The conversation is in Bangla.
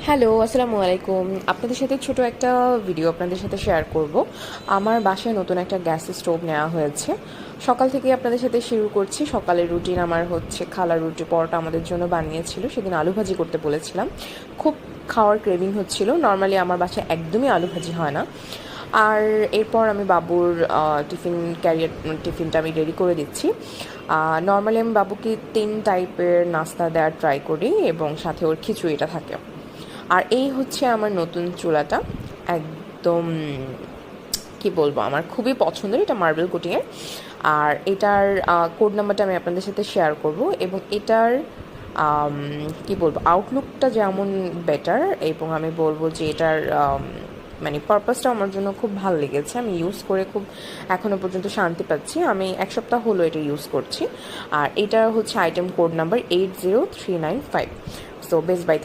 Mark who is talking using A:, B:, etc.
A: হ্যালো, আসসালামু আলাইকুম। আপনাদের সাথে ছোট একটা ভিডিও আপনাদের সাথে শেয়ার করব। আমার বাসায় নতুন একটা গ্যাস স্টোভ নেওয়া হয়েছে। সকাল থেকেই আপনাদের সাথে শুরু করছি। সকালের রুটিন আমার হচ্ছে খালা রুটি পরোটা আমাদের জন্য বানিয়েছিল। সেদিন আলু ভাজি করতে বলেছিলাম। খুব খাওয়ার ক্রেভিং হচ্ছিল। নরমালি আমার বাসায় একদমই আলু ভাজি হয় না। আর এরপর আমি বাবুর টিফিনটা আমি রেডি করে দিচ্ছি। নরমালি আমি বাবুকে 3 টাইপের নাস্তা দেওয়ার ট্রাই করি এবং সাথে ওর খিচুড়িটা থাকে। আর এই হচ্ছে আমার নতুন চুলাটা। একদম কি বলবো, আমার খুবই পছন্দের। এটা মার্বেল কোটিংয়ের। আর এটার কোড নাম্বারটা আমি আপনাদের সাথে শেয়ার করব এবং এটার আম, কি বলবো, আউটলুকটা যেমন বেটার, এবং আমি বলবো যে এটার মানে পারপাসটা আমার জন্য খুব ভালো লেগেছে। আমি ইউজ করে খুব এখনও পর্যন্ত শান্তি পাচ্ছি। আমি 1 সপ্তাহ হলো এটা ইউজ করছি। আর এটা হচ্ছে item code number 80395। So best by.